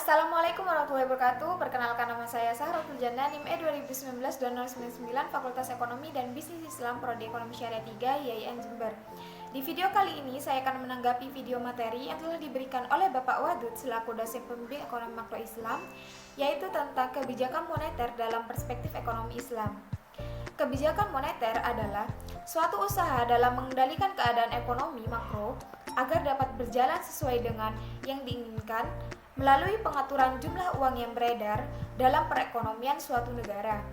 Assalamualaikum warahmatullahi wabarakatuh. Perkenalkan, nama saya Sahratul Jannah, NIM E 2019-2099, Fakultas Ekonomi dan Bisnis Islam, Prodi Ekonomi Syariah 3, IAIN Jember. Di video kali ini saya akan menanggapi video materi yang telah diberikan oleh Bapak Wadud selaku dosen pembimbing ekonomi makro Islam, yaitu tentang kebijakan moneter dalam perspektif ekonomi Islam. Kebijakan moneter adalah suatu usaha dalam mengendalikan keadaan ekonomi makro agar dapat berjalan sesuai dengan yang diinginkan melalui pengaturan jumlah uang yang beredar dalam perekonomian suatu negara.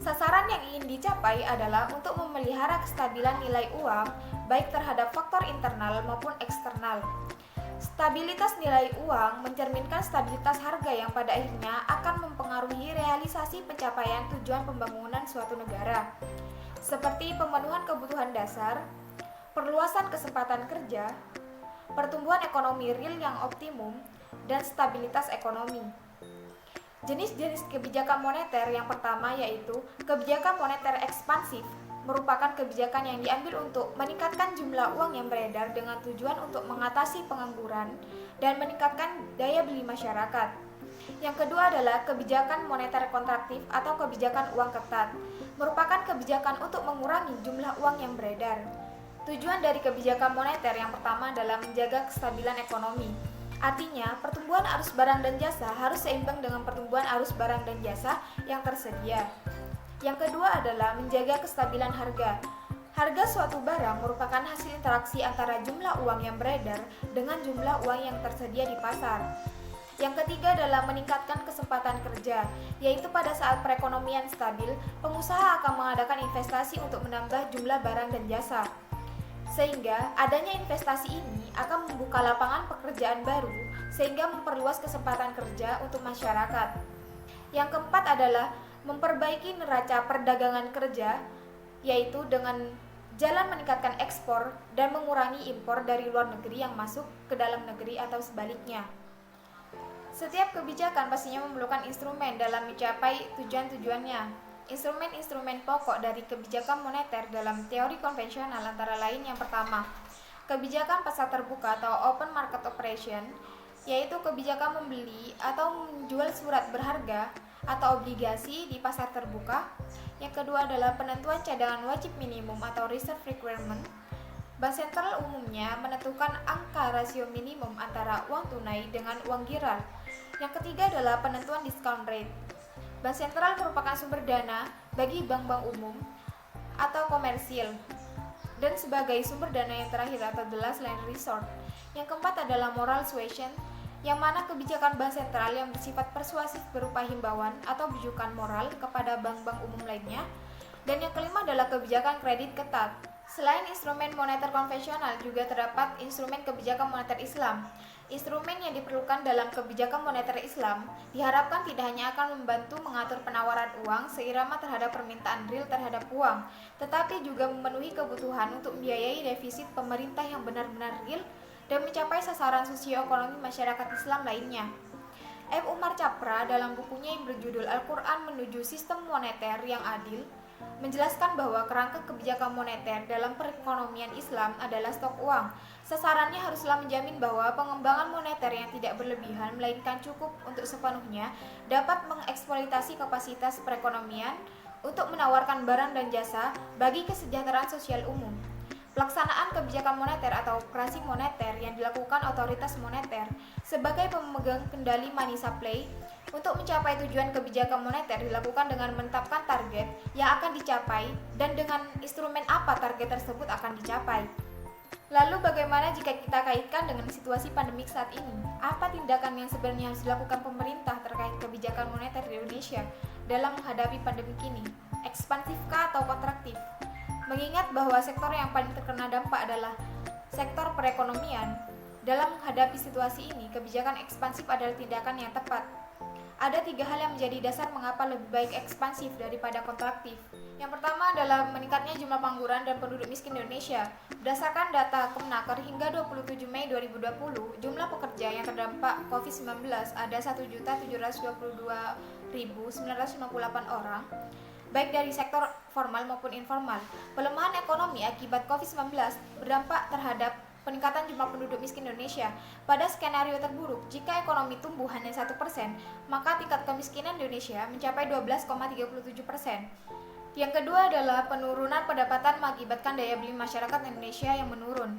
Sasaran yang ingin dicapai adalah untuk memelihara kestabilan nilai uang baik terhadap faktor internal maupun eksternal. Stabilitas nilai uang mencerminkan stabilitas harga yang pada akhirnya akan mempengaruhi realisasi pencapaian tujuan pembangunan suatu negara, seperti pemenuhan kebutuhan dasar, perluasan kesempatan kerja, pertumbuhan ekonomi real yang optimum, dan stabilitas ekonomi. Jenis-jenis kebijakan moneter yang pertama yaitu kebijakan moneter ekspansif, merupakan kebijakan yang diambil untuk meningkatkan jumlah uang yang beredar dengan tujuan untuk mengatasi pengangguran dan meningkatkan daya beli masyarakat. Yang kedua adalah kebijakan moneter kontraktif atau kebijakan uang ketat, merupakan kebijakan untuk mengurangi jumlah uang yang beredar. Tujuan dari kebijakan moneter yang pertama adalah menjaga kestabilan ekonomi. Artinya, pertumbuhan arus barang dan jasa harus seimbang dengan pertumbuhan arus barang dan jasa yang tersedia. Yang kedua adalah menjaga kestabilan harga. Harga suatu barang merupakan hasil interaksi antara jumlah uang yang beredar dengan jumlah uang yang tersedia di pasar. Yang ketiga adalah meningkatkan kesempatan kerja, yaitu pada saat perekonomian stabil, pengusaha akan mengadakan investasi untuk menambah jumlah barang dan jasa. Sehingga adanya investasi ini akan membuka lapangan pekerjaan baru sehingga memperluas kesempatan kerja untuk masyarakat. Yang keempat adalah memperbaiki neraca perdagangan kerja, yaitu dengan jalan meningkatkan ekspor dan mengurangi impor dari luar negeri yang masuk ke dalam negeri atau sebaliknya. Setiap kebijakan pastinya memerlukan instrumen dalam mencapai tujuan-tujuannya. Instrumen-instrumen pokok dari kebijakan moneter dalam teori konvensional antara lain yang pertama, kebijakan pasar terbuka atau open market operation, yaitu kebijakan membeli atau menjual surat berharga atau obligasi di pasar terbuka. Yang kedua adalah penentuan cadangan wajib minimum atau reserve requirement. Bank sentral umumnya menentukan angka rasio minimum antara uang tunai dengan uang giral. Yang ketiga adalah penentuan discount rate. Bank sentral merupakan sumber dana bagi bank-bank umum atau komersil dan sebagai sumber dana yang terakhir atau the last line resort. Yang keempat adalah moral suasion, yang mana kebijakan bank sentral yang bersifat persuasif berupa himbauan atau bujukan moral kepada bank-bank umum lainnya. Dan yang kelima adalah kebijakan kredit ketat. Selain instrumen moneter konvensional, juga terdapat instrumen kebijakan moneter Islam. Instrumen yang diperlukan dalam kebijakan moneter Islam diharapkan tidak hanya akan membantu mengatur penawaran uang seirama terhadap permintaan real terhadap uang, tetapi juga memenuhi kebutuhan untuk membiayai defisit pemerintah yang benar-benar real dan mencapai sasaran sosioekonomi masyarakat Islam lainnya. M. Umar Capra dalam bukunya yang berjudul Al-Quran Menuju Sistem Moneter yang Adil menjelaskan bahwa kerangka kebijakan moneter dalam perekonomian Islam adalah stok uang. Sasarannya haruslah menjamin bahwa pengembangan moneter yang tidak berlebihan melainkan cukup untuk sepenuhnya dapat mengeksploitasi kapasitas perekonomian untuk menawarkan barang dan jasa bagi kesejahteraan sosial umum. Pelaksanaan kebijakan moneter atau operasi moneter yang dilakukan otoritas moneter sebagai pemegang kendali money supply untuk mencapai tujuan kebijakan moneter dilakukan dengan menetapkan target yang akan dicapai dan dengan instrumen apa target tersebut akan dicapai. Lalu bagaimana jika kita kaitkan dengan situasi pandemik saat ini? Apa tindakan yang sebenarnya harus dilakukan pemerintah terkait kebijakan moneter di Indonesia dalam menghadapi pandemik ini? Ekspansifkah atau kontraktif? Mengingat bahwa sektor yang paling terkena dampak adalah sektor perekonomian, dalam menghadapi situasi ini, kebijakan ekspansif adalah tindakan yang tepat. Ada 3 hal yang menjadi dasar mengapa lebih baik ekspansif daripada kontraktif. Yang pertama adalah meningkatnya jumlah pengangguran dan penduduk miskin di Indonesia. Berdasarkan data Kemenaker hingga 27 Mei 2020, jumlah pekerja yang terdampak COVID-19 ada 1.722.958 orang, baik dari sektor formal maupun informal. Pelemahan ekonomi akibat COVID-19 berdampak terhadap peningkatan jumlah penduduk miskin Indonesia. Pada skenario terburuk, jika ekonomi tumbuh hanya 1%, maka tingkat kemiskinan Indonesia mencapai 12,37%. Yang kedua adalah penurunan pendapatan mengakibatkan daya beli masyarakat Indonesia yang menurun.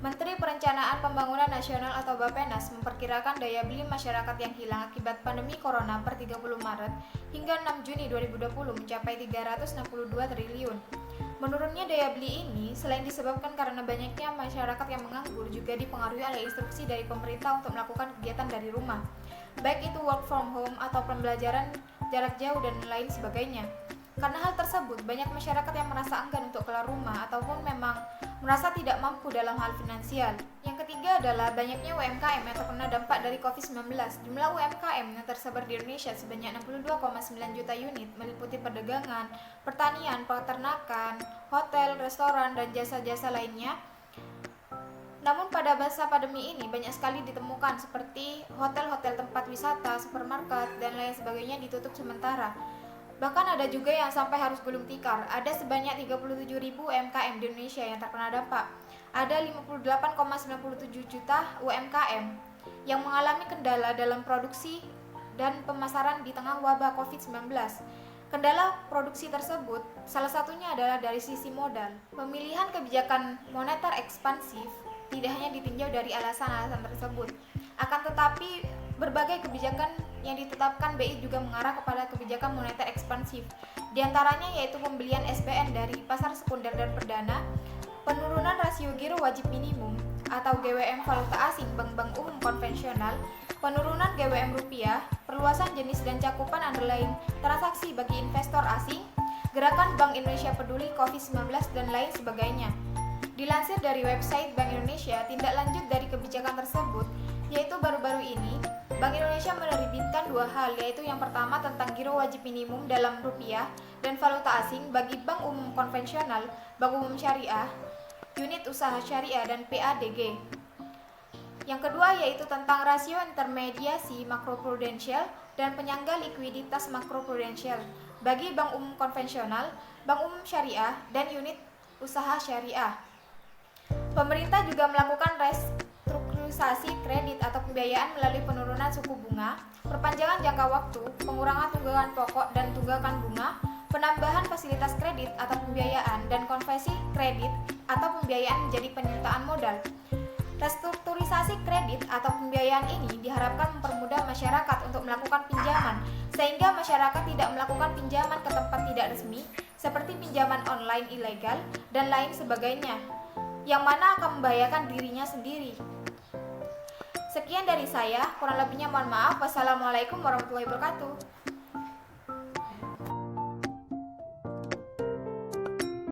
Menteri Perencanaan Pembangunan Nasional atau Bappenas memperkirakan daya beli masyarakat yang hilang akibat pandemi Corona per 30 Maret hingga 6 Juni 2020 mencapai 362 triliun. Menurunnya daya beli ini selain disebabkan karena banyaknya masyarakat yang menganggur, juga dipengaruhi oleh instruksi dari pemerintah untuk melakukan kegiatan dari rumah, baik itu work from home atau pembelajaran jarak jauh dan lain sebagainya. Karena hal tersebut, banyak masyarakat yang merasa enggan untuk keluar rumah ataupun memang merasa tidak mampu dalam hal finansial. Yang ketiga adalah banyaknya UMKM yang terkena dampak dari COVID-19. Jumlah UMKM yang tersebar di Indonesia sebanyak 62,9 juta unit, meliputi perdagangan, pertanian, peternakan, hotel, restoran, dan jasa-jasa lainnya. Namun pada masa pandemi ini banyak sekali ditemukan seperti hotel-hotel, tempat wisata, supermarket, dan lain sebagainya ditutup sementara. Bahkan ada juga yang sampai harus gulung tikar. Ada sebanyak 37.000 UMKM di Indonesia yang terkena dampak. Ada 58,97 juta UMKM yang mengalami kendala dalam produksi dan pemasaran di tengah wabah COVID-19. Kendala produksi tersebut salah satunya adalah dari sisi modal. Pemilihan kebijakan moneter ekspansif tidak hanya ditinjau dari alasan-alasan tersebut. Akan tetapi berbagai kebijakan yang ditetapkan BI juga mengarah kepada kebijakan moneter ekspansif. Di antaranya yaitu pembelian SBN dari pasar sekunder dan perdana, penurunan rasio giro wajib minimum atau GWM valuta asing bank-bank umum konvensional, penurunan GWM rupiah, perluasan jenis dan cakupan underlying transaksi bagi investor asing, gerakan Bank Indonesia Peduli COVID-19 dan lain sebagainya. Dilansir dari website Bank Indonesia, tindak lanjut dari kebijakan tersebut yaitu baru-baru ini Bank Indonesia menerbitkan dua hal, yaitu yang pertama tentang giro wajib minimum dalam rupiah dan valuta asing bagi bank umum konvensional, bank umum syariah, unit usaha syariah, dan PADG. Yang kedua yaitu tentang rasio intermediasi makroprudensial dan penyangga likuiditas makroprudensial bagi bank umum konvensional, bank umum syariah, dan unit usaha syariah. Pemerintah juga melakukan restrukturisasi kredit atau pembiayaan melalui penurunan suku bunga, perpanjangan jangka waktu, pengurangan tunggakan pokok dan tunggakan bunga, penambahan fasilitas kredit atau pembiayaan, dan konversi kredit atau pembiayaan menjadi penyertaan modal. Restrukturisasi kredit atau pembiayaan ini diharapkan mempermudah masyarakat untuk melakukan pinjaman, sehingga masyarakat tidak melakukan pinjaman ke tempat tidak resmi, seperti pinjaman online ilegal dan lain sebagainya, yang mana akan membahayakan dirinya sendiri. Sekian dari saya, kurang lebihnya mohon maaf. Wassalamualaikum warahmatullahi wabarakatuh.